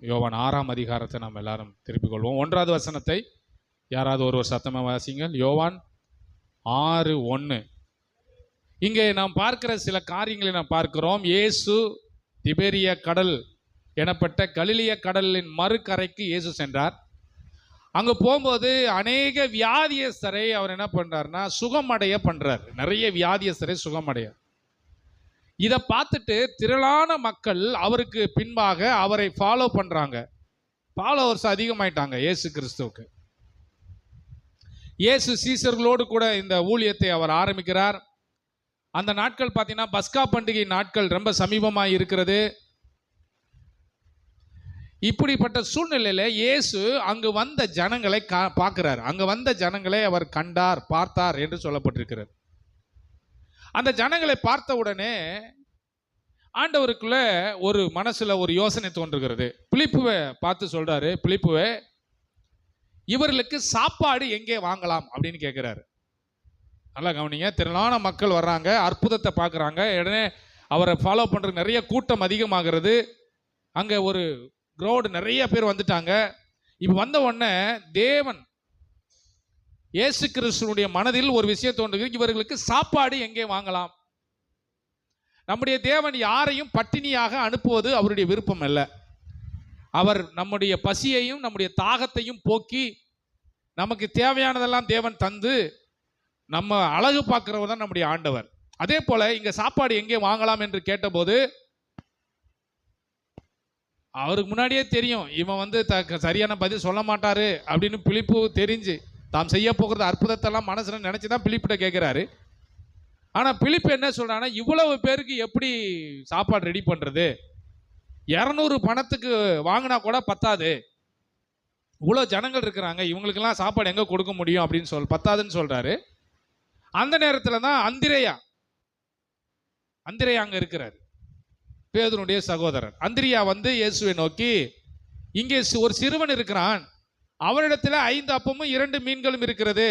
யோவான் 6ஆம் அதிகாரத்தை நாம் எல்லாரும் திருப்பிக் கொள்வோம். 1வது வசனத்தை யாராவது ஒருவர் சத்தமாக வாசிங்கள். யோவான் 6:1. இங்கே நாம் பார்க்கிற சில காரியங்களை நாம் பார்க்கிறோம். இயேசு திபேரிய கடல் எனப்பட்ட கலிலிய கடலின் மறுகரைக்கு இயேசு சென்றார். அங்கே போகும்போது அநேக வியாதியஸ்தரை அவர் என்ன பண்ணுறாருன்னா சுகமடைய பண்ணுறார். நிறைய வியாதியஸ்தரை சுகமடைய. இதை பார்த்துட்டு திரளான மக்கள் அவருக்கு பின்பாக அவரை ஃபாலோ பண்ணுறாங்க. ஃபாலோவர்ஸ் அதிகமாயிட்டாங்க இயேசு கிறிஸ்துவுக்கு. இயேசு சீசர்களோடு கூட இந்த ஊழியத்தை அவர் ஆரம்பிக்கிறார். அந்த நாட்கள் பார்த்தீங்கன்னா பஸ்கா பண்டிகை நாட்கள் ரொம்ப சமீபமாக இருக்கிறது. இப்படிப்பட்ட சூழ்நிலையில் இயேசு அங்கு வந்த ஜனங்களை பார்க்கிறார். அங்கு வந்த ஜனங்களை அவர் கண்டார், பார்த்தார் என்று சொல்லப்பட்டிருக்கிறார். அந்த ஜனங்களை பார்த்த உடனே ஆண்டவருக்குள்ள ஒரு மனசுல ஒரு யோசனை தோன்றுகிறது. பிலிப்புவை பார்த்து சொல்றாரு, பிலிப்புவே, இவர்களுக்கு சாப்பாடு எங்கே வாங்கலாம் அப்படின்னு கேட்கிறாரு. நல்லா கவனிங்க. திரளான மக்கள் வர்றாங்க, அற்புதத்தை பார்க்குறாங்க. உடனே அவரை ஃபாலோ பண்ணுறதுக்கு நிறைய கூட்டம் அதிகமாகிறது. அங்கே ஒரு க்ரௌடு நிறைய பேர் வந்துட்டாங்க. இப்போ வந்த உடனே தேவன் இயேசு கிறிஸ்துவுடைய மனதில் ஒரு விஷயம் தோன்றுகிறது. இவர்களுக்கு சாப்பாடு எங்கே வாங்கலாம்? நம்முடைய தேவன் யாரையும் பட்டினியாக அனுப்புவது அவருடைய விருப்பம் அல்ல. அவர் நம்முடைய பசியையும் நம்முடைய தாகத்தையும் போக்கி நமக்கு தேவையானதெல்லாம் தேவன் தந்து நம்ம அழகு பார்க்கிறவர் தான் நம்முடைய ஆண்டவர். அதே போல இங்க சாப்பாடு எங்கே வாங்கலாம் என்று கேட்டபோது அவருக்கு முன்னாடியே தெரியும் இவன் வந்து சரியான பதில் சொல்ல மாட்டாரு அப்படின்னு பிலிப்பு தெரிஞ்சு தாம் செய்ய போகிறது அற்புதத்தெல்லாம் மனசுல நினைச்சுதான் பிலிப்பிட்ட கேட்கிறாரு. ஆனால் பிலிப்பு என்ன சொல்றான்னா, இவ்வளவு பேருக்கு எப்படி சாப்பாடு ரெடி பண்றது? 200 பணத்துக்கு வாங்கினா கூட பத்தாது. இவ்வளோ ஜனங்கள் இருக்கிறாங்க, இவங்களுக்கெல்லாம் சாப்பாடு எங்கே கொடுக்க முடியும் அப்படின்னு பத்தாதுன்னு சொல்றாரு. அந்த நேரத்தில் தான் அந்திரேயா அங்கே இருக்கிறார், பேதுருடைய சகோதரர். அந்திரியா வந்து இயேசுவை நோக்கி, இங்கே ஒரு சிறுவன் இருக்கிறான், அவரிடத்துல 5 அப்பமும் 2 மீன்களும் இருக்கிறது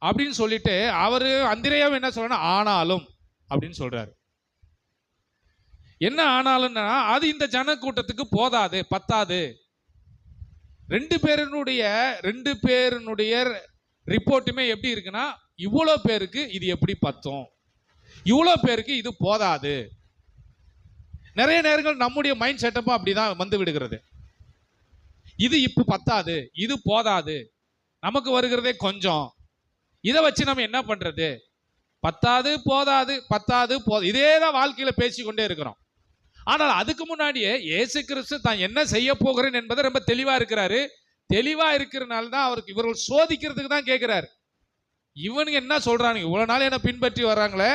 அப்படின்னு சொல்லிட்டு அவரு அந்திரேயாவும் என்ன சொல்றாரு, ஆனாலும் அப்படின்னு சொல்றாரு. என்ன ஆனாலும்னா, அது இந்த ஜன கூட்டத்துக்கு போதாது, பத்தாது. 2 பேருனுடைய ரிப்போர்ட்டுமே எப்படி இருக்குன்னா, இவ்வளோ பேருக்கு இது எப்படி பத்தும், இவ்வளோ பேருக்கு இது போதாது. நிறைய நேரங்கள் நம்முடைய மைண்ட் செட்டப்பும் அப்படிதான் வந்து விடுகிறது. இது இப்போ பத்தாது, இது போதாது, நமக்கு வருகிறதே கொஞ்சம், இதை வச்சு நம்ம என்ன பண்றது, பத்தாது போதாது, பத்தாது போதாது, இதே தான் வாழ்க்கையில பேசிக்கொண்டே இருக்கிறோம். ஆனால் அதுக்கு முன்னாடியே இயேசு கிறிஸ்து தான் என்ன செய்ய போகிறேன் என்பதை ரொம்ப தெளிவா இருக்கிறாரு. தெளிவா இருக்கிறனால தான் அவருக்கு இவர்கள் சோதிக்கிறதுக்கு தான் கேட்கிறாரு. இவனுங்க என்ன சொல்றாங்க, இவ்வளவு நாள் என்ன பின்பற்றி வர்றாங்களே,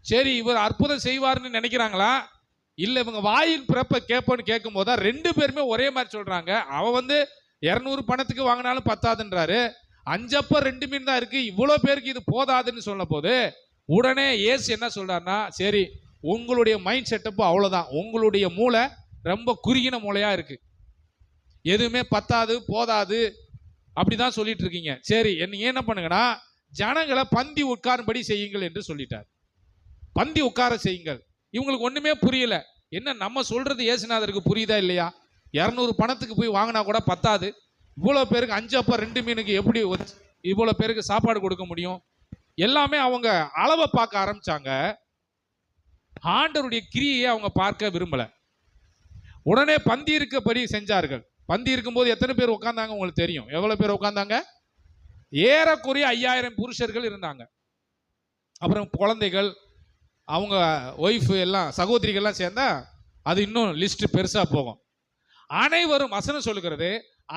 சரி இவர் அற்புதம் செய்வார்னு நினைக்கிறாங்களா, இல்ல இவங்க வாயின் பிறப்ப கேட்போன்னு கேட்கும் போது 2 பேருமே ஒரே மாதிரி சொல்றாங்க. அவன் வந்து 200 பணத்துக்கு வாங்கினாலும் பத்தாதுன்றாரு, 5 அப்ப 2 மீன் தான் இருக்கு, இவ்வளோ பேருக்கு இது போதாதுன்னு சொன்ன போது உடனே இயேசு என்ன சொல்றாருன்னா, சரி உங்களுடைய மைண்ட் செட்டப்பு அவ்வளோதான், உங்களுடைய மூளை ரொம்ப குறுகின மூளையா இருக்கு, எதுவுமே பத்தாது போதாது அப்படிதான் சொல்லிட்டு இருக்கீங்க. சரி நீங்க என்ன பண்ணுங்கன்னா, ஜனங்களை பந்தி உட்காரும்படி செய்யுங்கள் என்று சொல்லிட்டார். பந்தி உட்கார செய்யுங்கள். இவங்களுக்கு ஒண்ணுமே புரியல. என்ன நம்ம சொல்றது இயேசுநாதருக்கு புரியுதா இல்லையா? 200 பணத்துக்கு போய் வாங்கினா கூட பத்தாது, இவ்வளோ பேருக்கு 5 அப்ப 2 மீனுக்கு எப்படி இவ்வளோ பேருக்கு சாப்பாடு கொடுக்க முடியும்? எல்லாமே அவங்க அளவை பார்க்க ஆரம்பிச்சாங்க. ஆண்டவருடைய கிரியை அவங்க பார்க்க விரும்பல. உடனே பந்தி இருக்கப்படி செஞ்சார்கள். பந்தி இருக்கும்போது எத்தனை பேர் உட்கார்ந்தாங்க உங்களுக்கு தெரியும். எவ்வளவு பேர் உட்கார்ந்தாங்க? ஏறக்குறைய 5000 புருஷர்கள் இருந்தாங்க. அப்புறம் குழந்தைகள், அவங்க ஒய்ஃப் எல்லாம், சகோதரிகள்லாம் சேர்ந்தா அது இன்னும் லிஸ்ட் பெருசா போகும். அனைவரும், வசனம் சொல்லுகிறது,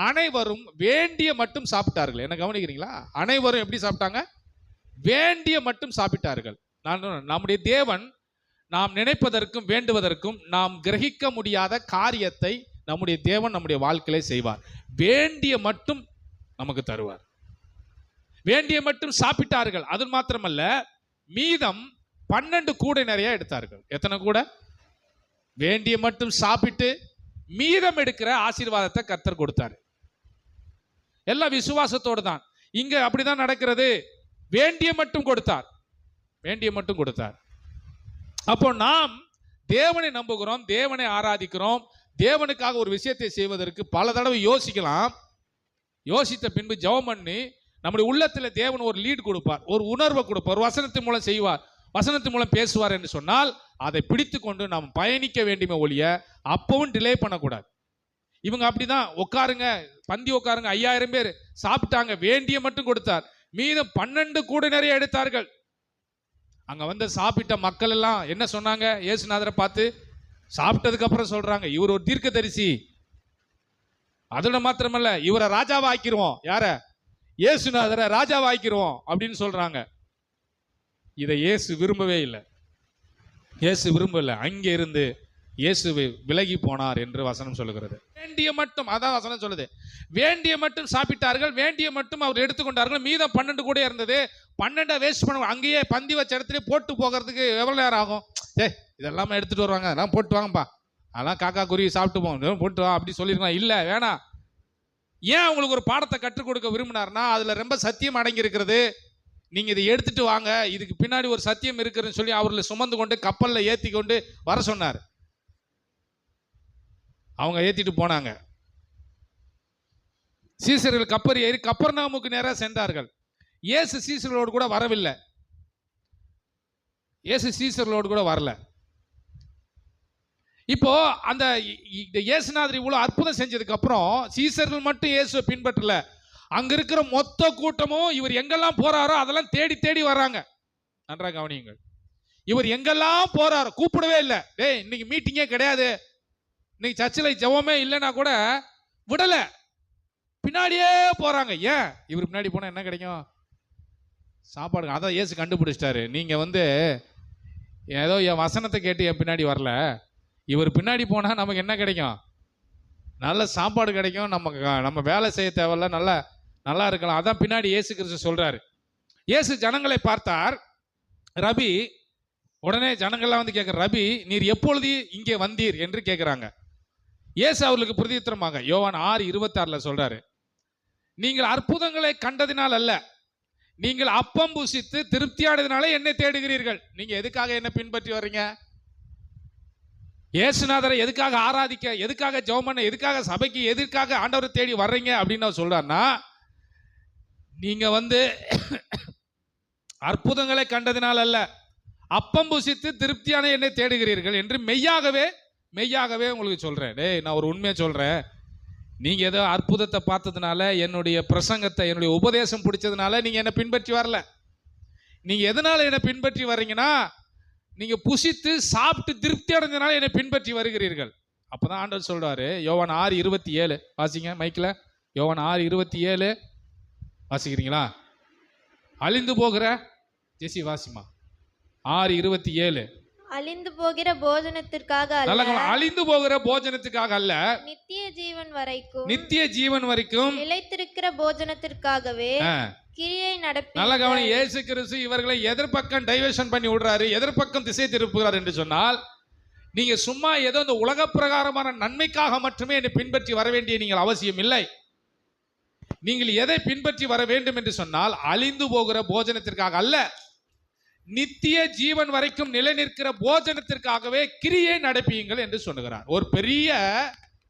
அனைவரும் வேண்டிய மட்டும் சாப்பிட்டார்கள். என்ன கவனிக்கிறீங்களா? அனைவரும் எப்படி சாப்பிட்டாங்க? வேண்டிய மட்டும் சாப்பிட்டார்கள். நம்முடைய தேவன் நாம் நினைப்பதற்கும் வேண்டுவதற்கும் நாம் கிரகிக்க முடியாத காரியத்தை நம்முடைய தேவன் நம்முடைய வாழ்க்கையிலே செய்வார். வேண்டிய மட்டும் நமக்கு தருவார். வேண்டிய மட்டும் சாப்பிட்டார்கள். அது மாத்திரமல்ல, மீதம் 12 கூடை நிறைய எடுத்தார்கள். எத்தனை கூட? வேண்டிய மட்டும் சாப்பிட்டு மீதம் எடுக்கிற ஆசீர்வாதத்தை கர்த்தர் கொடுத்தார். எல்லாம் விசுவாசத்தோடு தான். இங்க அப்படிதான் நடக்கிறது. வேண்டிய மட்டும் கொடுத்தார், வேண்டிய மட்டும் கொடுத்தார். அப்போ நாம் தேவனை நம்புகிறோம், தேவனை ஆராதிக்கிறோம், தேவனுக்காக ஒரு விஷயத்தை செய்வதற்கு பல தடவை யோசிக்கலாம். யோசித்த பின்பு ஜெபம் பண்ணி நம்முடைய உள்ளத்தில் தேவன் ஒரு லீட் கொடுப்பார், ஒரு உணர்வை கொடுப்பார், ஒரு வசனத்தின் மூலம் செய்வார், வசனத்தின் மூலம் பேசுவார் என்று சொன்னால் அதை பிடித்து கொண்டு நாம் பயணிக்க வேண்டுமே ஒழிய அப்பவும் டிலே பண்ணக்கூடாது. இவங்க அப்படிதான், உட்காருங்க பந்தி உட்காருங்க, 5000 பேர் சாப்பிட்டாங்க, வேண்டிய மட்டும் கொடுத்தார், மீதம் 12 கூட நிறைய எடுத்தார்கள். அங்க வந்து சாப்பிட்ட மக்கள் எல்லாம் என்ன சொன்னாங்க? இயேசுநாதரை பார்த்து சாப்பிட்டதுக்கு அப்புறம் சொல்றாங்க, இவர் ஒரு தீர்க்கதரிசி, அதோட மாத்திரமல்ல இவரை ராஜாவா ஆக்கிடுவோம். யார? இயேசுநாதரை ராஜாவா ஆக்கிடுவோம் அப்படின்னு சொல்றாங்க. இதை இயேசு விரும்பவே இல்லை. இயேசு விரும்பல. அங்கே இருந்து இயேசு விலகி போனார் என்று வசனம் சொல்லுகிறது. வேண்டிய மட்டும், அதான் வசனம் சொல்லுது, வேண்டிய மட்டும் சாப்பிட்டார்கள், வேண்டிய மட்டும் அவர் எடுத்துக்கொண்டார்கள், மீதம் 12 கூட இருந்தது. 12 வேஸ்ட் பண்ண, அங்கேயே பந்தி வச்ச இடத்துல போட்டு போகிறதுக்கு எவ்வளவு நேரம் ஆகும்? இதெல்லாம் எடுத்துட்டு வருவாங்க, அதெல்லாம் போட்டு வாங்கப்பா, அதெல்லாம் காக்கா குருவி சாப்பிட்டு போவோம், போட்டு வா அப்படி சொல்லிருக்கலாம். இல்ல வேணாம். ஏன் அவங்களுக்கு ஒரு பாடத்தை கற்றுக் கொடுக்க விரும்பினார்னா அதுல ரொம்ப சத்தியம் அடங்கி இருக்கிறது. நீங்க இதை எடுத்துட்டு வாங்க, இதுக்கு பின்னாடி ஒரு சத்தியம் இருக்குன்னு சொல்லி அவர்களை சுமந்து கொண்டு கப்பல்ல ஏத்தி கொண்டு வர சொன்னார். அவங்க ஏத்திட்டு போனாங்க. சீசர்கள் கப்பல் ஏறி கப்பர்நாமுக்கு நேராக சென்றார்கள். இயேசு சீசர்களோடு கூட வரவில்லை. இயேசு சீசர்களோடு கூட வரல. இப்போ அந்த இயேசுநாதர் இவ்வளவு அற்புதம் செஞ்சதுக்கு அப்புறம் சீசர்கள் மட்டும் இயேசுவை பின்பற்றல, அங்க இருக்கிற மொத்த கூட்டமும் இவர் எங்கெல்லாம் போறாரோ அதெல்லாம் தேடி தேடி வர்றாங்க. நன்றாக கவனியுங்கள். இவர் எங்கெல்லாம் போறாரோ, கூப்பிடவே இல்லை, டேய் இன்னைக்கு மீட்டிங்கே கிடையாது, இன்னைக்கு சர்ச்சில் ஜெபமே இல்லைன்னா கூட விடல, பின்னாடியே போறாங்க. ஏன்? இவர் பின்னாடி போனா என்ன கிடைக்கும்? சாப்பாடு. அதான் இயேசு கண்டுபிடிச்சிட்டாரு, நீங்க வந்து ஏதோ என் வசனத்தை கேட்டு என் பின்னாடி வரல, இவர் பின்னாடி போனா நமக்கு என்ன கிடைக்கும்? நல்ல சாப்பாடு கிடைக்கும், நம்ம வேலை செய்ய தேவையில்ல, நல்லா இருக்கலாம். அதான் பின்னாடி இயேசு கிறிஸ்து சொல்றாரு. இயேசு ஜனங்களை பார்த்தார். ரபி, உடனே ஜனங்கள்லாம் வந்து கேட்கிற, ரபி நீர் எப்பொழுது இங்கே வந்தீர் என்று கேட்கிறாங்க. இயேசு அவர்களுக்கு பிரதியுத்தரமாக யோவான் 6:26 சொல்றாரு, நீங்கள் அற்புதங்களை கண்டதினால் அல்ல, நீங்கள் அப்பம் புசித்து திருப்தியானதினாலே என்னை தேடுகிறீர்கள். நீங்க எதுக்காக என்ன பின்பற்றி வர்றீங்க? இயேசுநாதரை எதுக்காக ஆராதிக்க, எதுக்காக ஜெபம் பண்ண, எதுக்காக சபைக்கு, எதுக்காக ஆண்டவரை தேடி வர்றீங்க அப்படின்னு சொல்றாருன்னா, நீங்க வந்து அற்புதங்களை கண்டதினால் அல்ல, அப்பம் புசித்து திருப்தியான என்னை தேடுகிறீர்கள் என்று மெய்யாகவே உங்களுக்கு சொல்றேன். டேய் நான் ஒரு உண்மையை சொல்றேன், நீங்க ஏதோ அற்புதத்தை பார்த்ததுனால, என்னுடைய பிரசங்கத்தை, என்னுடைய உபதேசம் பிடிச்சதுனால நீங்க என்னை பின்பற்றி வரல. நீங்க எதனால என்னை பின்பற்றி வர்றீங்கன்னா, நீங்க புசித்து சாப்பிட்டு திருப்தி அடைஞ்சதுனால என்னை பின்பற்றி வருகிறீர்கள். அப்பதான் ஆண்டவர் சொல்றாரு, யோவான் 6:27 வாசிங்க மைக்கில். யோவான் 6:27 வாசிக்கிறீங்களா? அழிந்து போகிற ஜெசி வாசிமா 6:27. அழிந்து போகிற போஜனத்திற்காக அல்ல, அழிந்து போகிற போஜனத்துக்காக அல்ல, நித்திய ஜீவன் வரைக்கும் நிலைத்திருக்கிற போஜனத்திற்காகவே கிரியை நடப்பி. நல்ல கவனி. இயேசு கிறிஸ்து இவர்களை எதிர்பக்கம் டைவர்ஷன் பண்ணி விடுறாரு, எதிர்பக்கம் திசை திருப்புகிறார் என்று சொன்னால், நீங்க சும்மா ஏதோ இந்த உலக பிரகாரமான நன்மைக்காக மட்டுமே என்னை பின்பற்றி வர வேண்டிய நீங்கள் அவசியம் இல்லை. நீங்கள் எதை பின்பற்றி வர வேண்டும் என்று சொன்னால், அழிந்து போகிற போஜனத்திற்காக அல்ல, நித்திய ஜீவன் வரைக்கும் நிலை நிற்கிற போஜனத்திற்காகவே கிரியை நடப்பியுங்கள் என்று சொல்லுகிறார். ஒரு பெரிய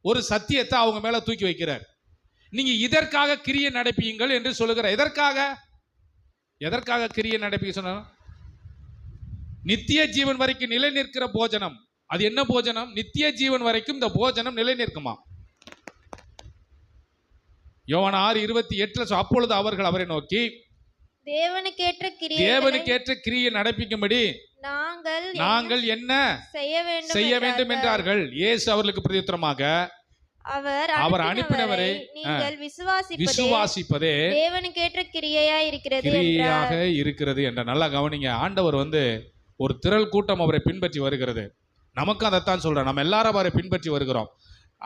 ஒரு சத்தியத்தை அவங்க மேல தூக்கி வைக்கிறார். நீங்க இதற்காக கிரியை நடப்பியுங்கள் என்று சொல்லுகிற, எதற்காக கிரியை நடப்பி சொன்ன? நித்திய ஜீவன் வரைக்கும் நிலை நிற்கிற போஜனம். அது என்ன போஜனம்? நித்திய ஜீவன் வரைக்கும் இந்த போஜனம் நிலை நிற்குமா? யோவான் 6:28 அப்பொழுது அவர்கள் அவரை நோக்கி, தேவனுக்கேற்ற கிரியை நடப்பிக்கும்படி நாங்கள் என்ன செய்ய வேண்டும் என்றார்கள். இயேசு அவர்களுக்கு பிரதியுத்தரமாக, அவர் அனுப்பினவரை நீங்கள் விசுவாசிப்பதே தேவனுக்கேற்ற கிரியையாக இருக்கிறது என்ற. நல்லா கவனிங்க. ஆண்டவர் வந்து ஒரு திரள் கூட்டம் அவரை பின்பற்றி வருகிறது. நமக்கும் அதைத்தான் சொல்றோம், நம்ம எல்லாரும் அவரை பின்பற்றி வருகிறோம்.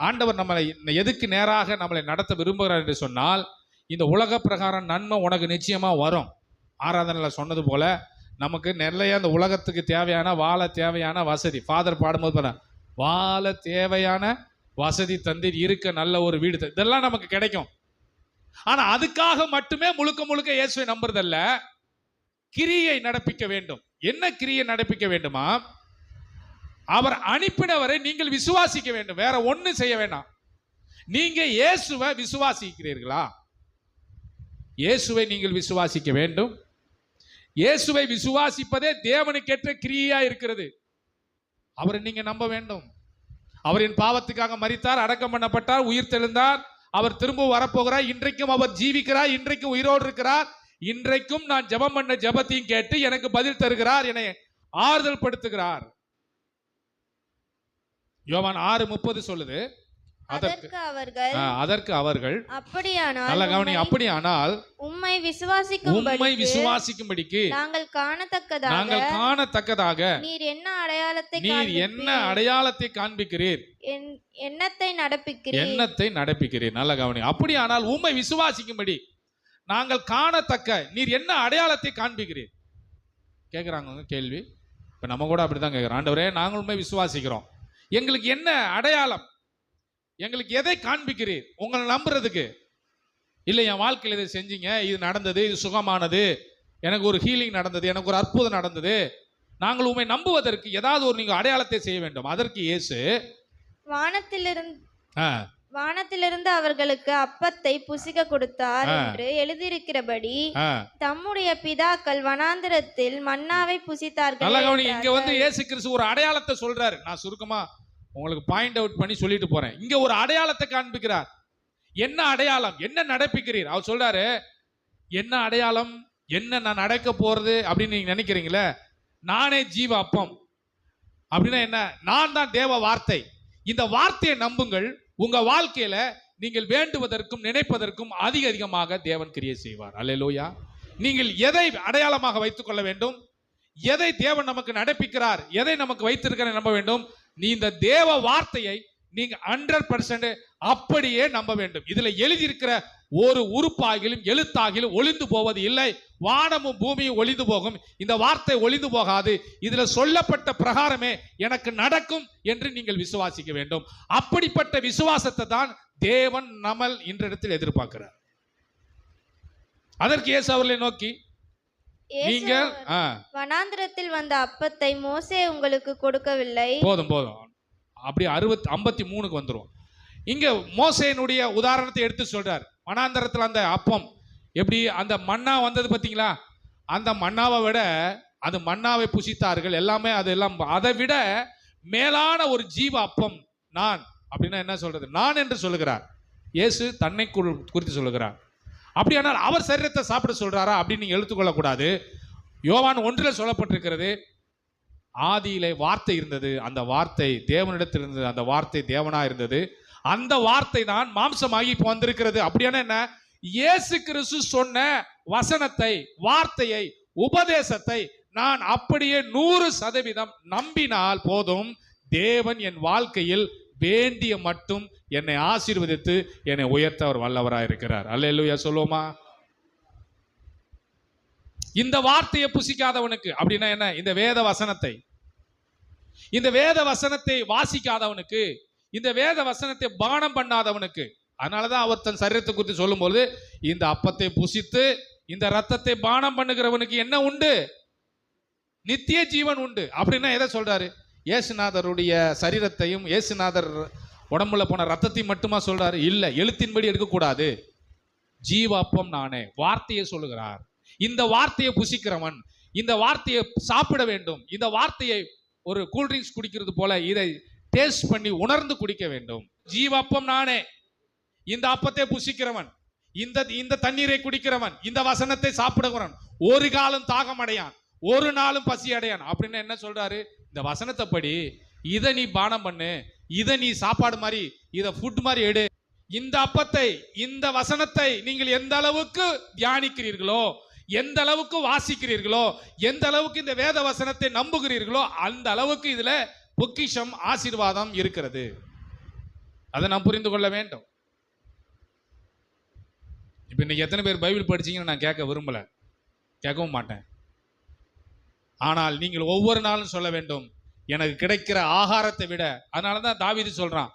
ஆண்டவர் நம்மளை எதுக்கு நேராக நம்மளை நடத்த விரும்புகிறார் என்று சொன்னால், இந்த உலக பிரகாரம் நன்மை உனக்கு நிச்சயமா வரும். ஆராதனையில் சொன்னது போல நமக்கு நிறைய அந்த உலகத்துக்கு தேவையான வாழ தேவையான வசதி, ஃபாதர் பாடும்போது வாழ தேவையான வசதி தந்தீர், இருக்க நல்ல ஒரு வீடு, இதெல்லாம் நமக்கு கிடைக்கும். ஆனா அதுக்காக மட்டுமே முழுக்க இயேசுவை நம்புறதல்ல, கிரியை நடப்பிக்க வேண்டும். என்ன கிரியை நடப்பிக்க வேண்டுமா? அவர் அனுப்பினவரை நீங்கள் விசுவாசிக்க வேண்டும். வேற ஒண்ணு செய்ய வேண்டாம். நீங்க இயேசுவை விசுவாசிக்கிறீர்களா? இயேசுவை நீங்கள் விசுவாசிக்க வேண்டும். இயேசுவை விசுவாசிப்பதே தேவனுக்கேற்ற கிரியா இருக்கிறது. அவரை நீங்க நம்ப வேண்டும். அவரின் பாவத்துக்காக மரித்தார், அடக்கம் பண்ணப்பட்டார், உயிர் தெழுந்தார், அவர் திரும்ப வரப்போகிறார். இன்றைக்கும் அவர் ஜீவிக்கிறார், இன்றைக்கும் உயிரோடு இருக்கிறார். இன்றைக்கும் நான் ஜெபம் பண்ண ஜெபத்தையும் கேட்டு எனக்கு பதில் தருகிறார், என்னை ஆறுதல் படுத்துகிறார். யோவான் 6:30 சொல்லுது. அதற்கு அவர்கள் அப்படியானால் உம்மை விசுவாசிக்கும்படிக்கு நாங்கள் காணத்தக்கதாக நீர் என்ன அடையாளத்தை காண்பிக்கிறீர், எண்ணத்தை நடப்பிக்கிறீர். நல்ல கவனி. அப்படியானால் உம்மை விசுவாசிக்கும்படி நாங்கள் காணத்தக்க நீர் என்ன அடையாளத்தை காண்பிக்கிறீர் கேட்கிறாங்க கேள்வி. இப்ப நம்ம கூட அப்படிதான் கேட்கிறோம். ஆண்டவரே, நாங்கள் உண்மை விசுவாசிக்கிறோம், எங்களுக்கு என்ன அடையாளம், எங்களுக்கு எதை காண்பிக்கிறீர் உங்களை நம்புறதுக்கு? இல்லை, என் வாழ்க்கையில் இதை செஞ்சீங்க, இது நடந்தது, இது சுகமானது, எனக்கு ஒரு ஹீலிங் நடந்தது, எனக்கு ஒரு அற்புதம் நடந்தது, நாங்கள் உண்மை நம்புவதற்கு ஏதாவது ஒரு நீங்க அடையாளத்தை செய்ய வேண்டும். அதற்கு இயேசு வானத்திலிருந்து அவர்களுக்கு அப்பத்தை புசிக்க கொடுத்தார் என்று எழுதியிருக்கிறபடி தம்முடைய பிதாக்கள் வனாந்திரத்தில் மன்னாவை புசித்தார்கள். இங்க வந்து இயேசு கிறிஸ்து ஒரு அடையாளத்தை சொல்றாரு. நான் சுருக்கமா உங்களுக்கு பாயிண்ட் அவுட் பண்ணி சொல்லிட்டு போறேன். இங்க ஒரு அடையாளத்தை காண்பிக்கிறார். என்ன அடையாளம், என்ன நடப்பிக்கிறீர்? அவர் சொல்றாரு, என்ன அடையாளம், என்ன நான் நடக்க போறது அப்படின்னு நீங்க நினைக்கிறீங்களே, நானே ஜீவ அப்பம். அப்படின்னா என்ன? நான் தான் தேவ வார்த்தை. இந்த வார்த்தையை நம்புங்கள், உங்க வாழ்க்கையில நீங்கள் வேண்டுவதற்கும் நினைப்பதற்கும் அதிகமாக தேவன் கிரியை செய்வார். அல்லேலூயா. நீங்கள் எதை அடையாளமாக வைத்துக் கொள்ள வேண்டும், எதை தேவன் நமக்கு நடப்பிக்கிறார், எதை நமக்கு வைத்திருக்கிறார் நம்ப வேண்டும். நீ இந்த தேவ வார்த்தையை நீங்க 100% அப்படியே நம்ப வேண்டும். இதுல எழுதியிருக்கிற ஒரு உறுப்பாகிலும் எழுத்தாகிலும் ஒளிந்து போவது இல்லை. வானமும் பூமியும் ஒளிந்து போகும், இந்த வார்த்தை ஒளிந்து போகாது. இதுல சொல்லப்பட்ட பிரகாரமே எனக்கு நடக்கும் என்று நீங்கள் விசுவாசிக்க வேண்டும். அப்படிப்பட்ட விசுவாசத்தை தான் தேவன் நம்ம இன்றிடத்தில் எதிர்பார்க்கிறார். அதற்கு இயேசு அவர்களை நோக்கி, நீங்கள் வனாந்திரத்தில் வந்த அப்பத்தை மோசே உங்களுக்கு கொடுக்கவில்லை. போதும் அப்படி 53க்கு வந்துரும். இங்க மோசேனுடைய உதாரணத்தை எடுத்து சொல்றார். வனாந்தரத்தில் அந்த அப்பம் எப்படி அந்த மன்னா வந்தது பார்த்தீங்களா? அந்த மன்னாவை விட அந்த மன்னாவை புசித்தார்கள் எல்லாமே, அதெல்லாம் அதை விட மேலான ஒரு ஜீவ அப்பம் நான். அப்படின்னா என்ன சொல்றது? நான் என்று சொல்லுகிறார் இயேசு, தன்னை குறித்து சொல்லுகிறார். அப்படியானால் அவர் சரீரத்தை சாப்பிட சொல்றாரா அப்படின்னு நீங்க எடுத்துக்கொள்ளக்கூடாது. யோவான் 1 சொல்லப்பட்டிருக்கிறது, ஆதியிலே வார்த்தை இருந்தது, அந்த வார்த்தை தேவனிடத்தில் இருந்தது, அந்த வார்த்தை தேவனா இருந்தது, அந்த வார்த்தை தான் மாம்சமாகி இப்போ வந்திருக்கிறது. அப்படியான என்ன? இயேசு கிறிஸ்து சொன்ன வசனத்தை, வார்த்தையை, உபதேசத்தை நான் அப்படியே 100% நம்பினால் போதும், தேவன் என் வாழ்க்கையில் வேண்டிய மட்டும் என்னை ஆசீர்வதித்து என்னை உயர்த்த அவர் வல்லவராக இருக்கிறார். அல்லேலூயா சொல்லுவோமா? இந்த வார்த்தையை புசிக்காதவனுக்கு அப்படின்னா என்ன? இந்த வேத வசனத்தை வாசிக்காதவனுக்கு, இந்த வேத வசனத்தை பானம் பண்ணாதவனுக்கு. அதனாலதான் அவர் தன் சரீரத்தை குறித்து சொல்லும் போது, இந்த அப்பத்தை புசித்து இந்த ரத்தத்தை பானம் பண்ணுகிறவனுக்கு என்ன உண்டு? நித்திய ஜீவன் உண்டு. அப்படின்னா எதை சொல்றாரு? இயேசுநாதருடைய சரீரத்தையும் இயேசுநாதர் உடம்புல போன ரத்தத்தையும் மட்டுமா சொல்றாரு? இல்ல, எழுத்தின்படி எடுக்கக்கூடாது. ஜீவ அப்பம் நானே, வார்த்தையை சொல்லுகிறார். இந்த வார்த்தையை புசிக்கிறவன் இந்த வார்த்தையை சாப்பிட வேண்டும். இந்த வார்த்தையை ஒரு கூல்ட்ரிங்க்ஸ் குடிக்கிறது போல இதை டேஸ்ட் பண்ணி உணர்ந்து குடிக்க வேண்டும். ஜீவ அப்பம் நானே. இந்த அப்பத்தை புசிக்கிறவன், இந்த தண்ணீரை குடிக்கிறவன், இந்த வசனத்தை சாப்பிடுகிறவன் ஒரு காலம் தாகம் அடையான், ஒரு நாளும் பசி அடையான். அப்படின்னு என்ன சொல்றாரு? இந்த வசனத்தை படி, இதை நீ பானம் பண்ணு, இதை நீ சாப்பாடு மாதிரி, இதை ஃபுட் மாதிரி எடு. இந்த அப்பத்தை, இந்த வசனத்தை நீங்கள் எந்த அளவுக்கு தியானிக்கிறீர்களோ, எந்த அளவுக்கு வாசிக்கிறீர்களோ, எந்த அளவுக்கு இந்த வேத வசனத்தை நம்புகிறீர்களோ, அந்த அளவுக்கு இதுல பொக்கிஷம், ஆசீர்வாதம் இருக்கிறது. அதை நாம் புரிந்து கொள்ள வேண்டும். இப்ப இன்னைக்கு எத்தனை பேர் பைபிள் படிச்சீங்கன்னு நான் கேட்க விரும்பல, கேட்கவும் மாட்டேன். ஆனால் நீங்கள் ஒவ்வொரு நாளும் சொல்ல வேண்டும், எனக்கு கிடைக்கிற ஆகாரத்தை விட. அதனாலதான் தாவீது சொல்றான்,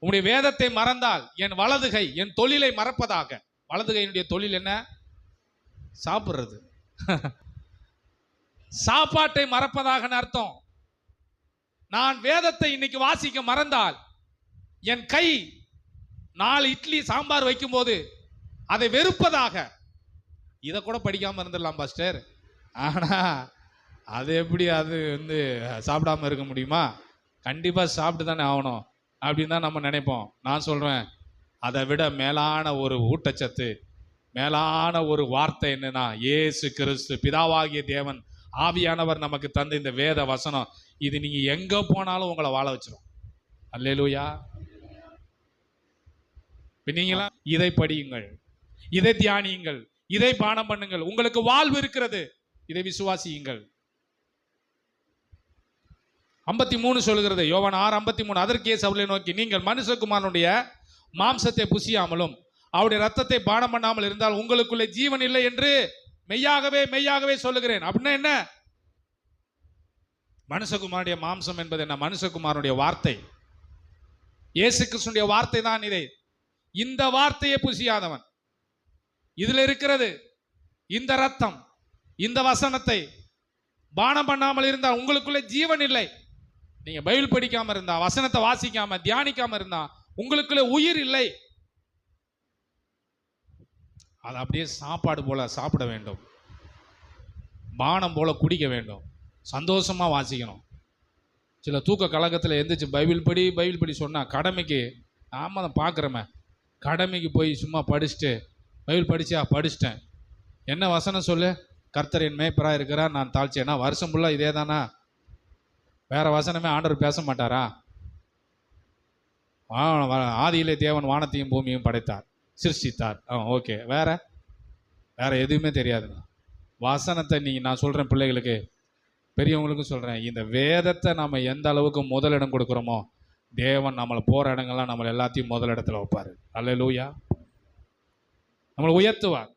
உங்களுடைய வேதத்தை மறந்தால் என் வலதுகை என் தொழிலை மறப்பதாக. வலதுகையினுடைய தொழில் என்ன? சாப்பிடுறது. சாப்பாட்டை மறப்பதாக அர்த்தம். நான் வேதத்தை இன்னைக்கு வாசிக்க மறந்தால் என் கை 4 இட்லி சாம்பார் வைக்கும் போது அதை வெறுப்பதாக, இதை கூட படிக்காம இருந்துடலாம் பாஸ்டர், ஆனா அது எப்படி அது சாப்பிடாம இருக்க முடியுமா? கண்டிப்பா சாப்பிட்டு தானே ஆகணும் அப்படின்னு தான் நம்ம நினைப்போம். நான் சொல்றேன், அதை விட மேலான ஒரு ஊட்டச்சத்து, மேலான ஒரு வார்த்தை என்னன்னா இயேசு கிறிஸ்து, பிதாவாகிய தேவன், ஆவியானவர் நமக்கு தந்த இந்த வேத வசனம். இது நீங்க எங்க போனாலும் உங்களை வாழ வச்சிரும். அல்லேலூயா. நீங்களா இதை படியுங்கள், இதை தியானியுங்கள், இதை பானம் பண்ணுங்கள், உங்களுக்கு வாழ்வு இருக்கிறது, இதை விசுவாசியுங்கள். 53 சொல்லுகிறது, யோவான் 6:53, அதற்கு இயேசு அவர்களை நோக்கி, நீங்கள் மனுஷகுமாரனுடைய மாம்சத்தை புசியாமலும் அவருடைய ரத்தத்தை பானம் பண்ணாமல் இருந்தால் உங்களுக்குள்ளே ஜீவன் இல்லை என்று மெய்யாகவே மெய்யாகவே சொல்லுகிறேன். அப்படின்னா என்ன? மனுஷகுமாரனுடைய மாம்சம் என்பது என்ன? மனுஷகுமாரனுடைய வார்த்தை, இயேசு கிறிஸ்துவினுடைய வார்த்தை தான் இதை. இந்த வார்த்தையை புசியாதவன், இதுல இருக்கிறது இந்த ரத்தம், இந்த வசனத்தை பானம் பண்ணாமல் இருந்தால் உங்களுக்குள்ளே ஜீவன் இல்லை. நீங்க பைபிள் படிக்காம இருந்தா, வசனத்தை வாசிக்காம தியானிக்காம இருந்தா உங்களுக்குள்ளே உயிர் இல்லை. அது அப்படியே சாப்பாடு போல சாப்பிட வேண்டும், பானம் போல குடிக்க வேண்டும், சந்தோஷமா வாசிக்கணும். சில தூக்க கலக்கத்தில் எந்திரிச்சு பைபிள் படி சொன்னா கடமைக்கு, ஆமா தான் பார்க்குறமே, கடமைக்கு போய் சும்மா படிச்சுட்டு பைபிள் படிச்சிட்டேன், என்ன வசனம் சொல்லு, கர்த்தர் என் மேய்ப்பராக இருக்கிறார், நான் தாழ்ச்சேன்னா வருஷம் ஃபுல்லாக இதே தானா? வேற வசனமே ஆண்டவர் பேச மாட்டாரா? ஆதியிலே தேவன் வானத்தையும் பூமியும் படைத்தார், சிருஷ்டித்தார். ஓகே, வேற எதுவுமே தெரியாதுங்க. வசனத்தை நான் சொல்கிறேன் பிள்ளைகளுக்கு, பெரியவங்களுக்கும் சொல்கிறேன், இந்த வேதத்தை நம்ம எந்த அளவுக்கு முதலிடம் கொடுக்குறோமோ தேவன் நம்மளை போகிற இடங்கள்லாம் நம்மளை எல்லாத்தையும் முதலிடத்தில் வைப்பார். அல்லேலூயா. நம்மளை உயர்த்துவார்.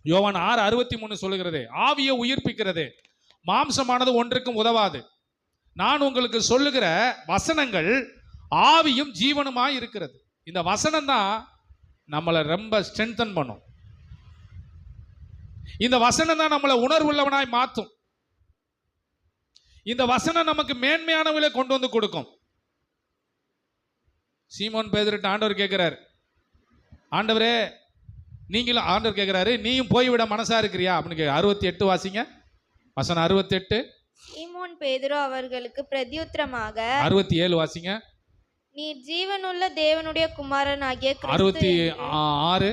யோவான் 6:63 சொல்லுகிறது, ஆவியை உயிர்ப்பிக்கிறது, மாம்சமானது ஒன்றுக்கும் உதவாது. நான் உங்களுக்கு சொல்லுகிற வசனங்கள் ஆவியும் ஜீவனுமாய் இருக்கிறது. இந்த வசனம் தான் நம்மளை ரொம்ப ஸ்ட்ரென்தன் பண்ணும். இந்த வசனம் தான் நம்மளை உணர்வுள்ளவனாய் மாற்றும். இந்த வசனம் நமக்கு மேன்மையானவளை கொண்டு வந்து கொடுக்கும். சீமோன் பேதுருட்ட ஆண்டவர் கேட்கிறார், ஆண்டவரே நீங்களும், ஆண்டவர் கேட்கிறாரு, நீயும் போய்விட மனசா இருக்கிறியா அப்படின்னு 68 வாசிங்க, வசனம் 68. சீமோன் பேதுரு அவர்களுக்கு பிரதியுத்தரமாக 67 வாசிங்க. நீ ஜீவனுள்ள தேவனுடைய குமாரன் ஆகிய 66.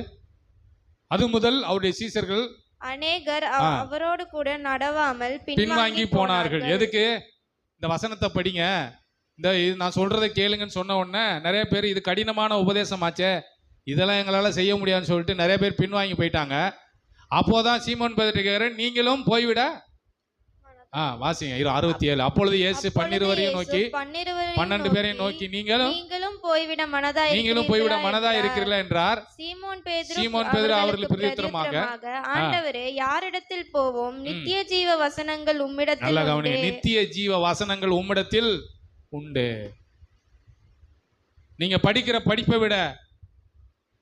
அது முதல் அவருடைய சீசர்கள் அநேகர் அவரோடு கூட நடவாமல் பின்வாங்கி போனார்கள். எதுக்கு? இந்த வசனத்தை படிங்க, இது நான் சொல்றதை கேளுங்கன்னு சொன்ன உடனே நிறைய பேர் இது கடினமான உபதேசமாச்சே, இதெல்லாம் எங்களால் செய்ய முடியாதுன்னு சொல்லிட்டு நிறைய பேர் பின்வாங்கி போயிட்டாங்க. அப்போதான் சீமோன் பேதுரு கேட்கிறார், நீங்களும் போய்விட வாசிங்க 67. அப்பொழுது இயேசு 12 நோக்கி 12 பேரையும் நோக்கி நீங்களும் போய்விட மனதா இருக்கிறீர்களா என்றார். சீமோன் பேதுரு அவர்களுக்கு பிரதியுத்தரமாக, ஆண்டவரே யாரிடத்தில் போவோம்? நித்திய ஜீவ வசனங்கள் உம்மிடத்தில் நல்ல கவனிங்க, நித்திய ஜீவ வசனங்கள் உம்மிடத்தில் உண்டு. நீங்க படிக்கிற படிப்பை விட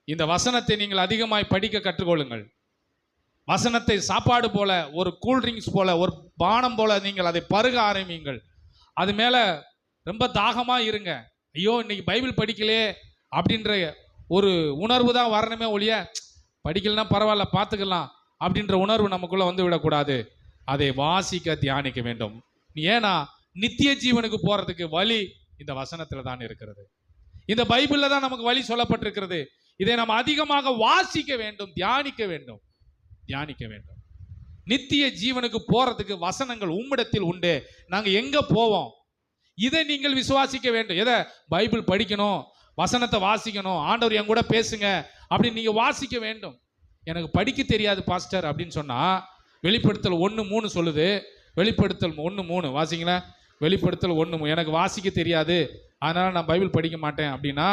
இந்த வசனத்தை நீங்கள் அதிகமாய் படிக்க கற்றுக்கொள்ளுங்கள். வசனத்தை சாப்பாடு போல, ஒரு கூல்ட்ரிங்க்ஸ் போல, ஒரு பானம் போல நீங்கள் அதை பருக ஆரம்பியுங்கள். அது மேல ரொம்ப தாகமா இருங்க. ஐயோ இன்னைக்கு பைபிள் படிக்கலையே அப்படின்ற ஒரு உணர்வு தான் வரணுமே ஒழிய, படிக்கலன்னா பரவாயில்ல பார்த்துக்கலாம் அப்படின்ற உணர்வு நமக்குள்ள வந்து விடக்கூடாது. அதை வாசிக்க தியானிக்க வேண்டும். ஏன்னா நித்திய ஜீவனுக்கு போறதுக்கு வழி இந்த வசனத்துல தான் இருக்கிறது. இந்த பைபிள்ல தான் நமக்கு வழி சொல்லப்பட்டிருக்கிறது. இதை நாம் அதிகமாக வாசிக்க வேண்டும், தியானிக்க வேண்டும். நித்திய ஜீவனுக்கு போறதுக்கு வசனங்கள் உம்மிடத்தில் உண்டு. நாங்க எங்க போவோம்? இதை நீங்கள் விசுவாசிக்க வேண்டும். எதை? பைபிள் படிக்கணும், வசனத்தை வாசிக்கணும், ஆண்டவர் என் கூட பேசுங்க அப்படின்னு நீங்க வாசிக்க வேண்டும். எனக்கு படிக்க தெரியாது பாஸ்டர் அப்படின்னு சொன்னா வெளிப்படுத்தல் 1:3 சொல்லுது. வெளிப்படுத்தல் 1:3 வாசிங்களேன். வெளிப்படுத்தல் 1:3 எனக்கு வாசிக்க தெரியாது அதனால நான் பைபிள் படிக்க மாட்டேன் அப்படின்னா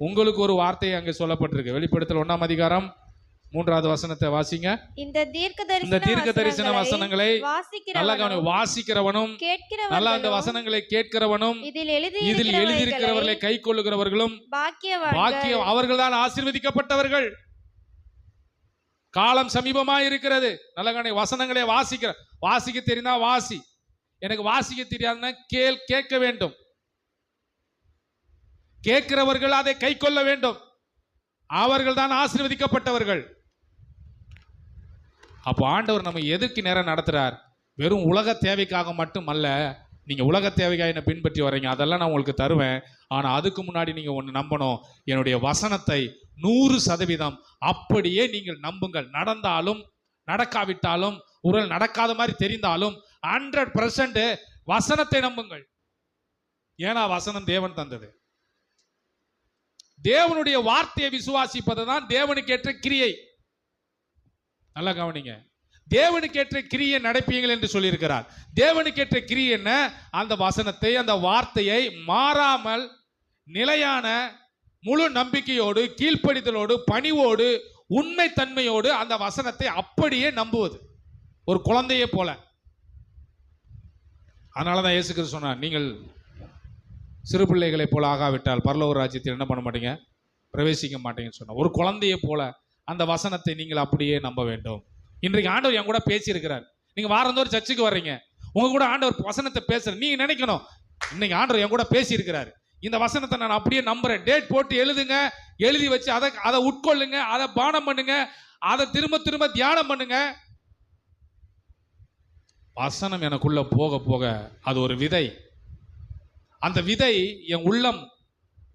உங்களுக்கு ஒரு வார்த்தை அங்கே சொல்லப்பட்டிருக்கு. வெளிப்படுத்தல் 1ஆம் அதிகாரம் 3வது வசனத்தை வாசிங்க. இந்த தீர்க்க தரிசன வசனங்களை வாசிக்கிறவனும் நல்லா அந்த வசனங்களை கேட்கிறவனும் இதில் எழுதியிருக்கிறவர்களை கை கொள்ளுகிறவர்களும் பாக்கியம், அவர்கள் தான் ஆசீர்வதிக்கப்பட்டவர்கள். காலம் சமீபமா இருக்கிறது. நல்ல வசனங்களை வாசிக்க தெரிந்தா வாசி. எனக்கு வாசிக்க தெரியாதுன்னா கேட்க வேண்டும். கேட்கிறவர்கள் அதை கை கொள்ள வேண்டும். அவர்கள் தான் ஆசீர்வதிக்கப்பட்டவர்கள். அப்போ ஆண்டவர் நம்ம எதுக்கு நேரம் நடத்துறார்? வெறும் உலக தேவைக்காக மட்டும் அல்ல. நீங்க உலக தேவைக்காக என்ன பின்பற்றி வரீங்க, அதெல்லாம் நான் உங்களுக்கு தருவேன். ஆனா அதுக்கு முன்னாடி நீங்க ஒன்று நம்பணும், என்னுடைய வசனத்தை 100% அப்படியே நீங்கள் நம்புங்கள். நடந்தாலும் நடக்காவிட்டாலும், ஒரு நடக்காத மாதிரி தெரிந்தாலும் 100% வசனத்தை நம்புங்கள். ஏன்னா வசனம் தேவன் தந்தது. தேவனுடைய வார்த்தையை விசுவாசிப்பது தான் தேவனுக்கு ஏற்ற கிரியை. நல்லா கவனிங்க. தேவனுக்கு ஏற்ற கிரியை நடப்பீங்கள் என்று சொல்லியிருக்கிறார். தேவனுக்கு ஏற்ற கிரியை என்ன? அந்த வசனத்தை, அந்த வார்த்தையை மாறாமல் நிலையான முழு நம்பிக்கையோடு, கீழ்ப்படிதலோடு, பணிவோடு, உண்மை தன்மையோடு அந்த வசனத்தை அப்படியே நம்புவது, ஒரு குழந்தையை போல. அதனாலதான் இயேசு கிறிஸ்து சொன்னார், நீங்கள் சிறு பிள்ளைகளை போல ஆகாவிட்டால் பரலோக ராஜ்யத்தில் என்ன பண்ண மாட்டீங்க, பிரவேசிக்க மாட்டீங்கன்னு சொன்னார். ஒரு குழந்தையை போல அந்த வசனத்தை நீங்கள் அப்படியே நம்ப வேண்டும். இன்றைக்கு ஆண்டவர் என் கூட பேசியிருக்கிறார். நீங்க வாரந்தோறும் சர்ச்சுக்கு வர்றீங்க, உங்க கூட ஆண்டவர் வசனத்தை பேசுற, நீங்க நினைக்கணும் இன்னைக்கு ஆண்டவர் என் கூட பேசியிருக்கிறாரு, இந்த வசனத்தை நான் அப்படியே நம்புறேன். டேட் போட்டு எழுதுங்க, எழுதி வச்சு அதை உட்கொள்ளுங்க, அதை பானம் பண்ணுங்க, அதை திரும்ப திரும்ப தியானம் பண்ணுங்க. வசனம் எனக்குள்ள போக போக அது ஒரு விதை. அந்த விதை என் உள்ளம்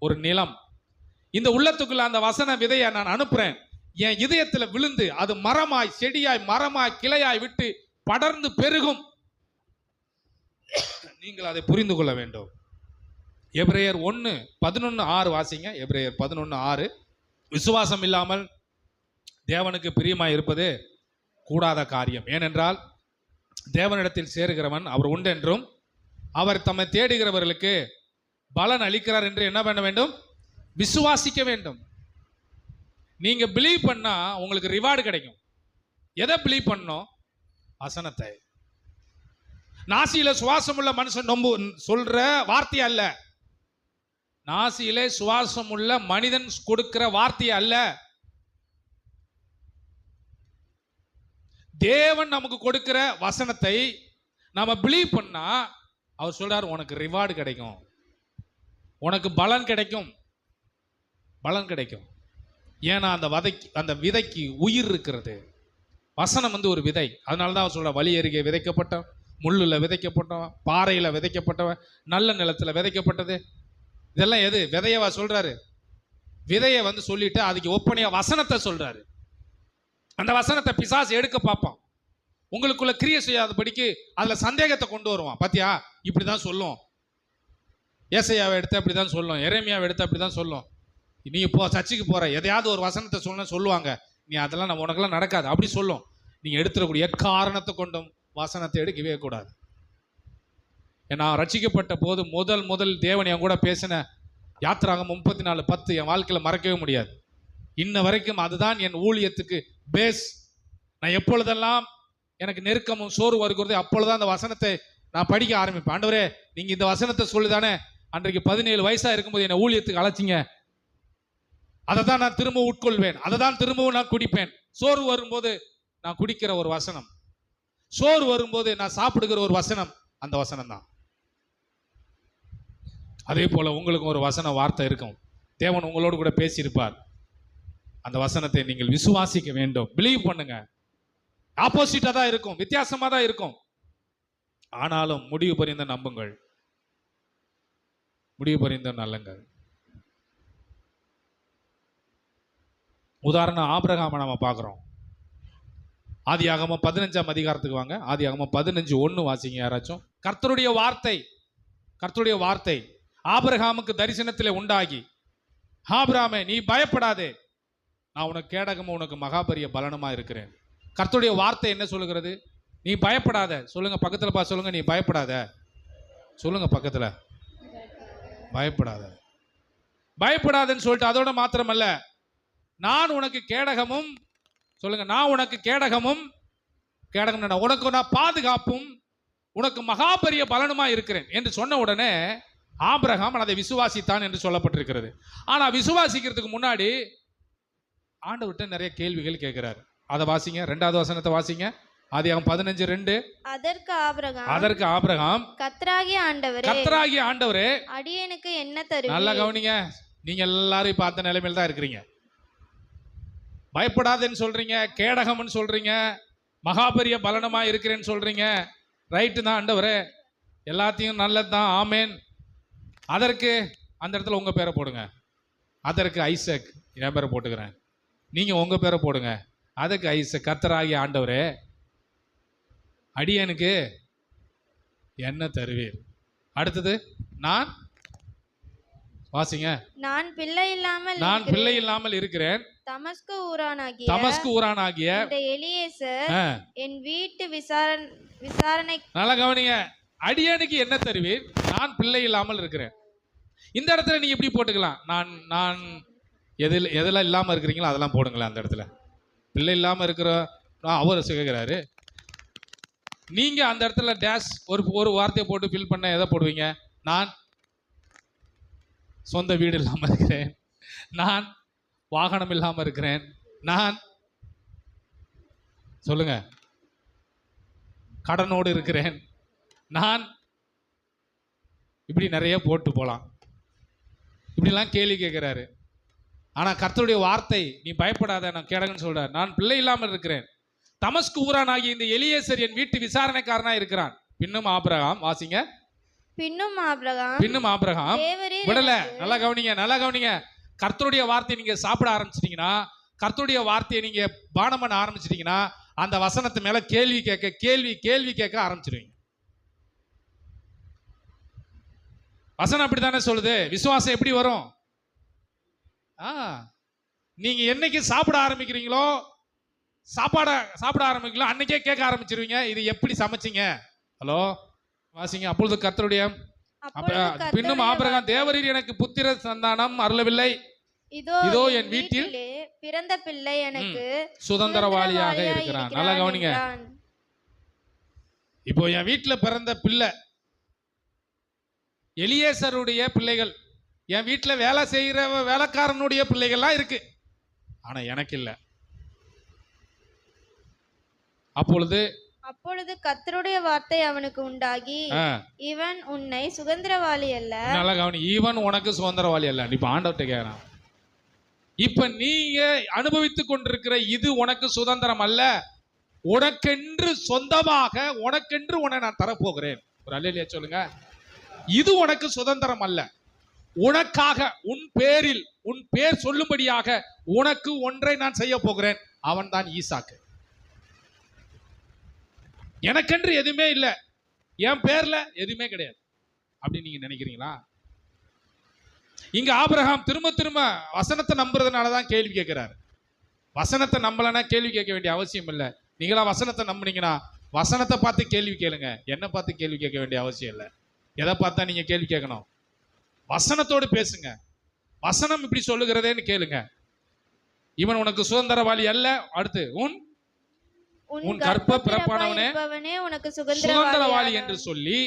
ஒரு நிலம். இந்த உள்ளத்துக்குள்ள அந்த வசன விதையை நான் அனுப்புறேன். என் இதயத்தில் விழுந்து அது மரமாய், செடியாய், மரமாய், கிளையாய் விட்டு படர்ந்து பெருகும். நீங்கள் அதை புரிந்து கொள்ள வேண்டும். எபிரேயர் 1:11-6 வாசிங்க. எபிரேயர் 11:6. விசுவாசம் இல்லாமல் தேவனுக்கு பிரியமாய் இருப்பது கூடாத காரியம். ஏனென்றால் தேவனிடத்தில் சேருகிறவன் அவர் உண்டென்றும் அவர் தம்மை தேடுகிறவர்களுக்கு பலன் அளிக்கிறார் என்று என்ன பண்ண வேண்டும்? விசுவாசிக்க வேண்டும். நீங்க பிலீவ் பண்ணா உங்களுக்கு ரிவார்டு கிடைக்கும். எதை பிலீவ் பண்ணணும்? வசனத்தை. நாசியில சுவாசம் உள்ள மனுஷன் நொம்பு சொல்ற வார்த்தை அல்ல. நாசியிலே சுவாசம் உள்ள மனிதன் கொடுக்கிற வார்த்தை அல்ல. தேவன் நமக்கு கொடுக்கிற வசனத்தை நாம பிலீவ் பண்ணா அவர் சொல்றார், உனக்கு ரிவார்டு கிடைக்கும், உனக்கு பலன் கிடைக்கும், பலன் கிடைக்கும். ஏன்னா அந்த விதைக்கு உயிர் இருக்கிறது. வசனம் ஒரு விதை. அதனால தான் அவர் சொல்ற, வழி அருகே விதைக்கப்பட்டவன், முள்ளுல விதைக்கப்பட்டவன், பாறையில விதைக்கப்பட்டவன், நல்ல நிலத்துல விதைக்கப்பட்டது. இதெல்லாம் எது? விதையவா சொல்றாரு? விதையை சொல்லிட்டு அதுக்கு ஒப்பனையா வசனத்தை சொல்றாரு. அந்த வசனத்தை பிசாசு எடுக்க பார்ப்பான், உங்களுக்குள்ள கிரியை செய்யாதபடிக்கு அதுல சந்தேகத்தை கொண்டு வருவான். பாத்தியா, இப்படிதான் சொல்லும். ஏசாயாவை எடுத்து அப்படிதான் சொல்லும், எரேமியாவை எடுத்து அப்படிதான் சொல்லும். நீ இப்போ சர்ச்சுக்கு போற, எதையாவது ஒரு வசனத்தை சொல்லுவாங்க, நீ அதெல்லாம் உனக்கெல்லாம் நடக்காது அப்படி சொல்லும். நீங்க எடுத்துடக்கூடிய காரணத்தை கொண்டும் வசனத்தை எடுக்கவே கூடாது. நான் ரட்சிக்கப்பட்ட போது முதல் தேவன் என் கூட பேசின யாத்திராகம் 34:10 என் வாழ்க்கையில மறக்கவே முடியாது. இன்ன வரைக்கும் அதுதான் என் ஊழியத்துக்கு பேஸ். நான் எப்பொழுதெல்லாம் எனக்கு நெருக்கமும் சோறு வருகிறது அப்பொழுதுதான் அந்த வசனத்தை நான் படிக்க ஆரம்பிப்பேன். ஆண்டவரே, நீங்க இந்த வசனத்தை சொல்லிதானே அன்றைக்கு 17 வயசா இருக்கும்போது என்னை ஊழியத்துக்கு அழைச்சிங்க, அதை தான் நான் திரும்ப உட்கொள்வேன், அதை தான் திரும்பவும் நான் குடிப்பேன். சோறு வரும்போது நான் குடிக்கிற ஒரு வசனம், சோறு வரும்போது நான் சாப்பிடுகிற ஒரு வசனம், அந்த வசனம் தான். அதே போல உங்களுக்கு ஒரு வசன வார்த்தை இருக்கும். தேவன் உங்களோடு கூட பேசியிருப்பார். அந்த வசனத்தை நீங்கள் விசுவாசிக்க வேண்டும், பிலீவ் பண்ணுங்க. ஆப்போசிட்டா தான் இருக்கும், வித்தியாசமா தான் இருக்கும். ஆனாலும் முடிவு பரிந்த நம்புங்கள், முடிவு பரிந்த நல்லங்கள். உதாரணம் ஆபிரகாமை நம்ம பார்க்கிறோம். ஆதியாகமம் 15ஆம் அதிகாரத்துக்கு வாங்க. ஆதியாகமம் 15:1 வாசிங்க யாராச்சும். கர்த்தருடைய வார்த்தை ஆபிரகாமுக்கு தரிசனத்திலே உண்டாகி, ஆபிரகாமே நீ பயப்படாதே, நான் உனக்கு கேடகமும் உனக்கு மகாபரிய பலனுமா இருக்கிறேன். கர்த்தருடைய வார்த்தை என்ன சொல்லுகிறது? நீ பயப்படாத. சொல்லுங்க பக்கத்துல பா, சொல்லுங்க நீ பயப்படாத. சொல்லுங்க பக்கத்துல, பயப்படாதன்னு சொல்லிட்டு அதோட மாத்திரமல்ல, நான் உனக்கு கேடகமும், சொல்லுங்க, நான் உனக்கு கேடகம் உனக்கு நான் பாதுகாப்பும் உனக்கு மகாபரிய பலனுமா இருக்கிறேன் என்று சொன்ன உடனே ஆபிரகாம் அதை விசுவாசித்தான் என்று சொல்லப்பட்டிருக்கிறது. ஆனா விசுவாசிக்கிறதுக்கு முன்னாடி ஆண்டவர்கிட்ட நிறைய கேள்விகள் கேட்கிறார். அதை வாசிங்க, 2வது வசனத்தை வாசிங்க. ஆதியாகமம் 15:2. அதற்கு ஆபிரகாம் கர்த்தராகிய ஆண்டவரே அடியேனுக்கு என்ன தருவீர்? நல்லா கவனிங்க. நீங்க எல்லாரும் இப்ப அந்த நிலைமையில தான் இருக்கிறீங்க. பயப்படாதேன்னு சொல்றீங்க, கேடகம்னு சொல்றீங்க, மகாபெரிய பலனமா இருக்கிறேன்னு சொல்றீங்க. ரைட்டு தான் ஆண்டவரே, எல்லாத்தையும் நல்லது தான், ஆமேன். அதற்கு அந்த இடத்துல உங்க பேரை போடுங்க. அதற்கு ஐசக், என் பேரை போட்டுக்கிறேன், நீங்க உங்க பேரை போடுங்க. அதுக்கு ஐசக், கர்த்தராகிய ஆண்டவரே அடியனுக்கு என்ன தருவீர்? அடுத்தது நான் வாசிங்க. நான் பிள்ளை இல்லாமல் இருக்கிறேன். தமஸ்கு ஊரானாகிய இந்த எலியேசர் என் வீட்டு விசாரணை. நல்லா கவனிங்க. அடியனுக்கு என்ன தருவீர்? நான் பிள்ளை இல்லாமல் இருக்கிறேன். இந்த இடத்துல நீங்க எப்படி போட்டுக்கலாம்? நான் எதெல்லாம் இல்லாம இருக்கிறீங்களோ அதெல்லாம் போடுங்களேன். அந்த இடத்துல பிள்ளை இல்லாம இருக்கிற அவர் கேட்கிறாரு. நீங்க அந்த இடத்துல டேஷ் ஒரு வார்த்தையை போட்டு ஃபில் பண்ண எதை போடுவீங்க? நான் சொந்த வீடு இல்லாம இருக்கிறேன், நான் வாகனம் இல்லாம இருக்கிறேன், நான் சொல்லுங்க கடனோடு இருக்கிறேன், நான் இப்படி நிறைய போட்டு போலாம். இப்படிலாம் கேள்வி கேட்கிறாரு. ஆனா கர்த்தருடைய வார்த்தை, நீ பயப்படாத, நான் கேடகன்னு சொல்றார். நான் பிள்ளை இல்லாமல் இருக்கிறேன். தமஸ்கு ஊரானாகிய இந்த எலியேசர் என் வீட்டு விசாரணைக்காரனா இருக்கிறான். பின்னும் ஆபிரகாம், வாசிங்க. பின்னும் ஆபிரகாம் விடல. நல்லா கவனிங்க. கர்த்தருடைய வார்த்தையை நீங்க சாப்பிட ஆரம்பிச்சிட்டீங்கன்னா, கர்த்தருடைய வார்த்தையை நீங்க பானம் பண்ண ஆரம்பிச்சிட்டீங்கன்னா, அந்த வசனத்து மேல கேள்வி கேட்க ஆரம்பிச்சிருவீங்க. வசனம் அப்படித்தானே சொல்லுது. விசுவாசம் எப்படி வரும்? நீங்க என்னைக்கு சாப்பிட ஆரம்பிக்கிறீங்களோ, சாப்பிட ஆரம்பிக்கலாம், அன்னைக்கே கேட்க ஆரம்பிச்சிருவீங்க, இது எப்படி சமைச்சிங்க? ஹலோ வாசிங்க. அப்பொழுது கர்த்தருடைய பின்னும் ஆபிரகாம், தேவரீர் எனக்கு புத்திர சந்தானம் அருளவில்லை, இதோ என் வீட்டில் பிறந்த பிள்ளை எனக்கு சுதந்திரவாளியாக இருக்கிறான். நல்லா கவனிங்க. இப்போ என் வீட்டில் பிறந்த பிள்ளை எலியேசருடைய பிள்ளைகள், என் வீட்டில் வேலை செய்கிற வேலைக்காரனுடைய பிள்ளைகள்லாம் இருக்கு, ஆனா எனக்கு இல்லை. அப்பொழுது கர்த்தருடைய வார்த்தை அவனுக்கு உண்டாகி, இவன் உன்னை சுதந்திரவாளி அல்ல. நல்லா கவனி. இவன் உனக்கு சுதந்திரவாளி அல்ல. இப்ப ஆண்டவர்கிட்ட கேட்கிறான், இப்ப நீங்க அனுபவித்துக் கொண்டிருக்கிற இது உனக்கு சுதந்திரம் அல்ல, உனக்கென்று சொந்தமாக உனக்கென்று உன்னை நான் தரப்போகிறேன். ஒரு அல்லேலூயா சொல்லுங்க. இது உனக்கு சுதந்திரம் அல்ல, உனக்காக உன் பேரில் உன் பேர் சொல்லும்படியாக உனக்கு ஒன்றை நான் செய்ய போகிறேன். அவன் தான் ஈசாக்கு. எனக்கென்று எதுவுமே இல்லை, என் பேர்ல எதுவுமே கிடையாது அப்படி நீங்க நினைக்கிறீங்களா? இங்க ஆபிரகாம் திரும்ப வசனத்தை நம்புறதுனாலதான் கேள்வி கேட்கிறாரு. வசனத்தை நம்பலன்னா கேள்வி கேட்க வேண்டிய அவசியம் இல்லை. நீங்களா வசனத்தை நம்புனீங்கன்னா வசனத்தை பார்த்து கேள்வி கேளுங்க, என்ன பார்த்து கேள்வி கேட்க வேண்டிய அவசியம் இல்லை. எதை பார்த்தா நீங்க கேள்வி கேட்கணும்? வசனத்தோடு பேசுங்க. வசனம் இப்படி சொல்லுகிறதேன்னு கேளுங்க. இவன் உனக்கு சுதந்திரவாளி அல்ல. அடுத்து உன் கர்ப்ப பிறப்பானவனே உனக்கு சுதந்திரவாளி என்று சொல்லி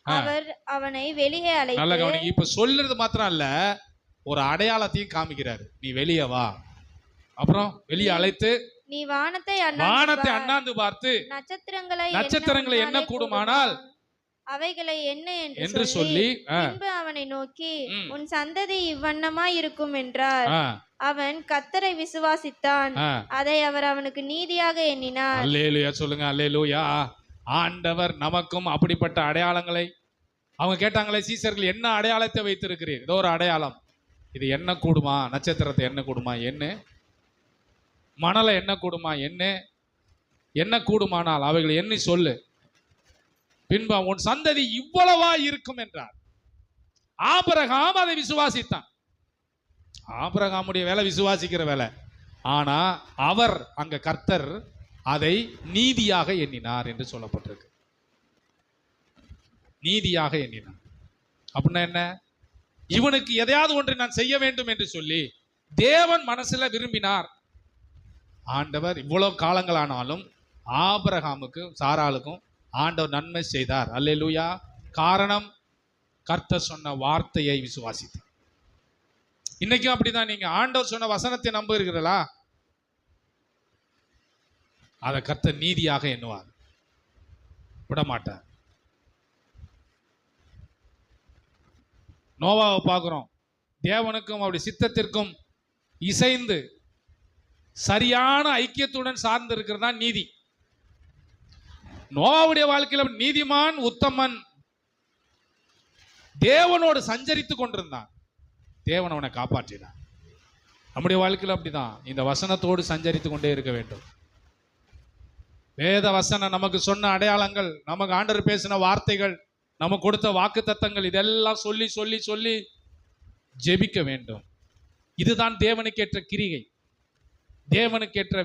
அவர் அவனை வெளியே அழைத்து. நல்ல கவனிங்க. இப்ப சொல்றது மாத்திரம் அல்ல, ஒரு அடையாளத்தையும் காமிக்கிறாரு. நீ வெளியே வா. அப்புறம் வெளியே அழைத்து நீ வானத்தை அண்ணாந்து பார்த்து நட்சத்திரங்களை என்ன கூடுமானால் அவைகளை என்ன என்று சொல்லி அவனை நோக்கி உன் சந்ததி இவ்வண்ணமாய் இருக்கும் என்றார். அவன் கர்த்தரை விசுவாசித்தான், அதை அவர் அவனுக்கு நீதியாக எண்ணினார். அல்லேலூயா சொல்லுங்க. அல்லேலூயா. ஆண்டவர் நமக்கும் அப்படிப்பட்ட அடையாளங்களை, அவங்க கேட்டாங்களே சீசர்கள், என்ன அடையாளத்தை வைத்திருக்கிறீர்? ஏதோ ஒரு அடையாளம். இது என்ன கூடுமா? நட்சத்திரத்தை என்ன கூடுமா? என்ன மணலை என்ன கூடுமா? என்ன கூடுமானால் அவைகளை எண்ணி சொல்லு, பின்பு உன் சந்ததி இவ்வளவா இருக்கும் என்றார். ஆபிரகாம் அதை விசுவாசித்தான். ஆபிரகாமுடைய வேலை விசுவாசிக்கிற வேலை. ஆனா அவர் அங்க கர்த்தர் அதை நீதியாக எண்ணினார் என்று சொல்லப்பட்டிருக்கு. நீதியாக எண்ணினார் அப்படின்னா என்ன? இவனுக்கு எதையாவது ஒன்று நான் செய்ய வேண்டும் என்று சொல்லி தேவன் மனசுல விரும்பினார். ஆண்டவர் இவ்வளவு காலங்கள் ஆனாலும் ஆபிரகாமுக்கும் சாராளுக்கும் ஆண்டவர் நன்மை செய்தார். அல்லேலூயா. காரணம், கர்த்தர் சொன்ன வார்த்தையை விசுவாசித்தார். இன்னைக்கும் அப்படிதான். நீங்க ஆண்டவர் சொன்ன வசனத்தை நம்புகிறீர்களா? அதை கர்த்தர் நீதியாக எண்ணுவார், விட மாட்டார். நோவாவை பார்க்கிறோம். தேவனுக்கும் அவருடைய சித்தத்திற்கும் இசைந்து சரியான ஐக்கியத்துடன் சார்ந்து இருக்கிறது தான் நீதி. நோவாவுடைய வாழ்க்கையில் நீதிமான் உத்தமன் தேவனோடு சஞ்சரித்துக் கொண்டிருந்தான். தேவன் அவனை காப்பாற்றினான். நம்முடைய வாழ்க்கையில் அப்படிதான், இந்த வசனத்தோடு சஞ்சரித்துக் கொண்டே இருக்க வேண்டும். வேத வசனம் நமக்கு சொன்ன அடையாளங்கள், நமக்கு ஆண்டவர் பேசின வார்த்தைகள், நமக்கு கொடுத்த வாக்கு தத்தங்கள், இதெல்லாம் சொல்லி சொல்லி சொல்லி ஜெபிக்க வேண்டும். இதுதான் தேவனுக்கேற்ற கிரிகை, தேவனுக்கேற்ற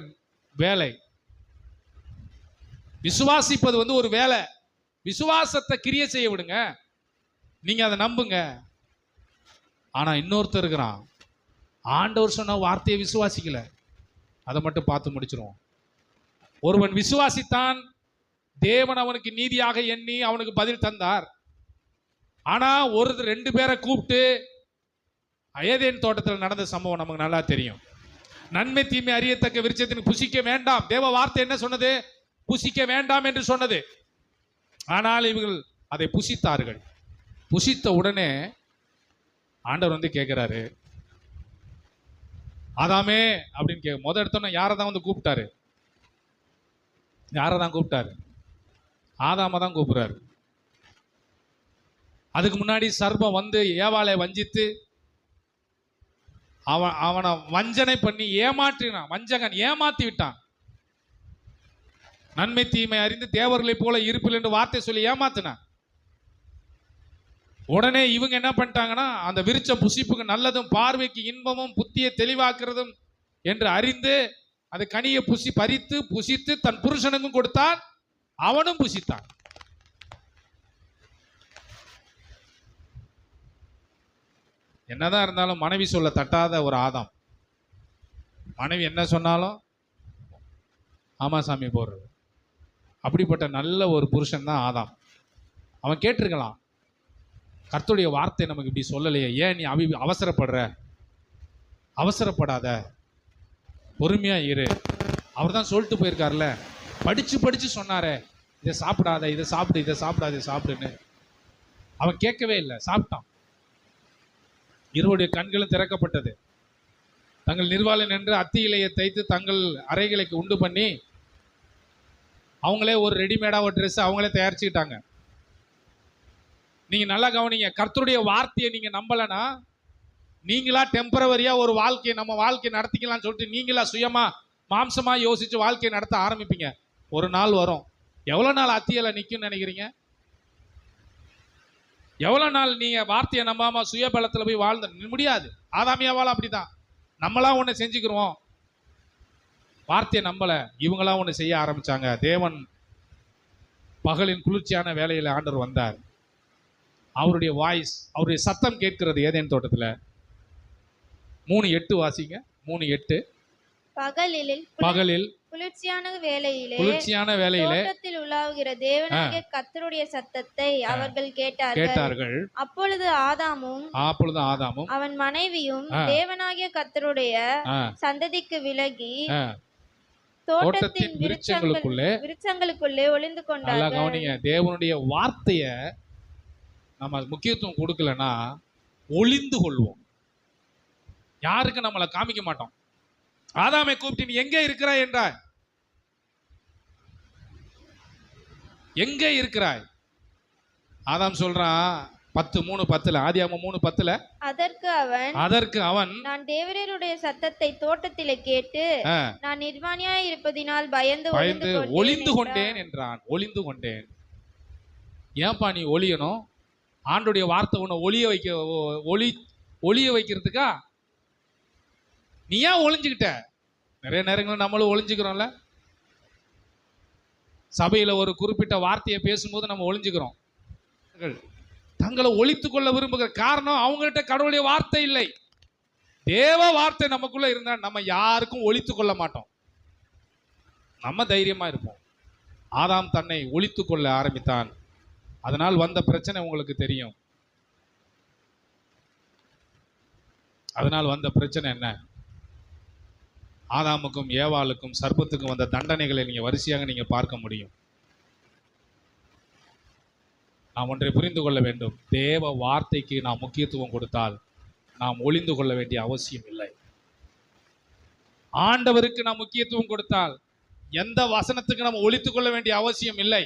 வேலை. விசுவாசிப்பது ஒரு வேலை. விசுவாசத்தை கிரியை செய்ய விடுங்க, நீங்க அதை நம்புங்க. ஆனா இன்னொருத்தர் இருக்கிறான், ஆண்டவர் சொன்ன வார்த்தையை விசுவாசிக்கல. அதை மட்டும் பார்த்து முடிச்சிருவோம். ஒருவன் விசுவாசித்தான், தேவன் அவனுக்கு நீதியாக எண்ணி அவனுக்கு பதில் தந்தார். ஆனா ஒரு 2 பேரை கூப்பிட்டு, ஏதேன் தோட்டத்தில் நடந்த சம்பவம் நமக்கு நல்லா தெரியும். நன்மை தீமை அறியத்தக்க விருட்சத்தின் புசிக்க வேண்டாம், தேவ வார்த்தை என்ன சொன்னது? புசிக்க வேண்டாம் என்று சொன்னது. ஆனால் இவர்கள் அதை புசித்தார்கள். புசித்த உடனே ஆண்டவர் கேட்கிறாரு, ஆதாமே அப்படின்னு முதல் எடுத்தோன்னா யாரை தான் கூப்பிட்டாரு? யாரை தான் கூப்பிட்டாரு? ஆதாம தான் கூப்பிடுறாரு. அதுக்கு முன்னாடி சர்பம் ஏவாளை வஞ்சித்து அவனை வஞ்சனை பண்ணி ஏமாற்றினான். வஞ்சகன் ஏமாத்தி விட்டான். நன்மை தீமை அறிந்து தேவர்களை போல இருப்பில் என்று வார்த்தை சொல்லி ஏமாத்தினான். உடனே இவங்க என்ன பண்ணிட்டாங்கன்னா, அந்த விருட்சம் புசிப்புக்கு நல்லதும் பார்வைக்கு இன்பமும் புத்தியை தெளிவாக்குறதும் என்று அறிந்து அந்த கனியை பறித்து புசித்து தன் புருஷனுக்கும் கொடுத்தான், அவனும் புசித்தான். என்னதான் இருந்தாலும் மனைவி சொல்ல தட்டாத ஒரு ஆதாம். மனைவி என்ன சொன்னாலும் ஆமா சாமி போடுறது. அப்படிப்பட்ட நல்ல ஒரு புருஷன் தான் ஆதாம். அவன் கேட்டிருக்கலாம், கர்த்தருடைய வார்த்தை நமக்கு இப்படி சொல்லலையே, ஏன் நீ அவசரப்படுற? அவசரப்படாத, பொறுமையா இரு. அவர் தான் சொல்லிட்டு போயிருக்காருல்ல, படிச்சு படிச்சு சொன்னாரே, இதை சாப்பிடாத, இதை சாப்பிடு, இதை சாப்பிடாத, இதை சாப்பிடுன்னு. அவன் கேட்கவே இல்லை, சாப்பிட்டான். இருவருடைய கண்களும் திறக்கப்பட்டது. தங்கள் நிர்வாணம் நின்று அத்தி இலையை தைத்து தங்கள் அறைகளுக்கு உண்டு பண்ணி அவங்களே ஒரு ரெடிமேடா ஒரு ட்ரெஸ் அவங்களே தயாரிச்சுக்கிட்டாங்க. நீங்க நல்லா கவனிங்க, கர்த்தருடைய வார்த்தையை நீங்க நம்பலனா, நீங்களா டெம்பரவரியா ஒரு வாழ்க்கையை நம்ம வாழ்க்கையை நடத்திக்கலாம்னு சொல்லிட்டு நீங்களா சுயமா மாம்சமா யோசிச்சு வாழ்க்கையை நடத்த ஆரம்பிப்பீங்க. ஒரு நாள் வரும், எவ்வளவு நாள் அத்தியில நிக்கும்னு நினைக்கிறீங்க? எவ்வளவு நாள் நீங்க வார்த்தையை நம்பாம சுயபலத்துல போய் வாழ்ந்து முடியாது. ஆதாமியாவால அப்படிதான், நம்மளா ஒண்ணு செஞ்சுக்கிறோம், வார்த்தையை நம்பல, இவங்களா ஒண்ணு செய்ய ஆரம்பிச்சாங்க. தேவன் பகலின் குளிர்ச்சியான வேலையில ஆண்டவர் வந்தார். அவருடைய வாய்ஸ், அவருடைய சத்தம் கேட்கிறது ஏதேன் தோட்டத்துல. 3:8 வாசிங்க. 3:8. பகலில் குளிர்ச்சியான வேளையிலே தோட்டத்தில் உலாவுகிற தேவனாகிய கர்த்தருடைய சத்தத்தை அவர்கள் கேட்டார்கள். அப்பொழுது ஆதாமும் அவன் மனைவியும் தேவனாகிய கர்த்தருடைய சந்ததிக்கு விலகி தோட்டத்தின் விருட்சங்களுக்குள்ளே ஒளிந்து கொண்டார்கள். தேவனுடைய வார்த்தைய நம்ம முக்கியத்துவம் கொடுக்கலன்னா ஒளிந்து கொள்வோம். யாருக்கு நம்மளை காமிக்க மாட்டோம். ஆதாமை கூப்பிட்டு நீ எங்கே இருக்கிறாய் என்றாய். எங்கே இருக்கிறாய்? ஆதாம் சொல்றான் 10:3 ஆதியாகமம் 3:10 அதற்கு அவன் நான் தேவரீருடைய சத்தத்தை தோட்டத்திலே கேட்டு நான் நிர்வாணியாய் இருப்பதினால் பயந்து ஒளிந்து கொண்டேன் என்றான். ஒளிந்து கொண்டேன். ஏன்பா நீ ஒளியணும்? ஆண்டுடைய வார்த்தை உன்னை ஒளிய வைக்கிறதுக்கா? நீ ஏன் ஒளிஞ்சுக்கிட்ட? நிறைய நேரங்கள் நம்மளும் ஒளிஞ்சுக்கிறோம்ல. சபையில ஒரு குறிப்பிட்ட வார்த்தையை பேசும்போது நம்ம ஒளிஞ்சுக்கிறோம். தங்களை ஒளித்துக் கொள்ள விரும்புகிற காரணம் அவங்கள்ட்ட கடவுளுடைய வார்த்தை இல்லை. தேவ வார்த்தை நமக்குள்ள இருந்தா நம்ம யாருக்கும் ஒளித்துக் கொள்ள மாட்டோம். நம்ம தைரியமா இருப்போம். ஆதாம் தன்னை ஒளித்துக் கொள்ள ஆரம்பித்தான். அதனால் வந்த பிரச்சனை உங்களுக்கு தெரியும். அதனால் வந்த பிரச்சனை என்ன? ஆதாமுக்கும் ஏவாளுக்கும் சர்ப்பத்துக்கும் வந்த தண்டனைகளை நீங்க வரிசையாக நீங்க பார்க்க முடியும். நாம் ஒன்றை புரிந்து கொள்ள வேண்டும். தேவ வார்த்தைக்கு நாம் முக்கியத்துவம் கொடுத்தால் நாம் ஒளிந்து கொள்ள வேண்டிய அவசியம் இல்லை. ஆண்டவருக்கு நாம் முக்கியத்துவம் கொடுத்தால் எந்த வசனத்துக்கு நாம் ஒளித்துக் கொள்ள வேண்டிய அவசியம் இல்லை.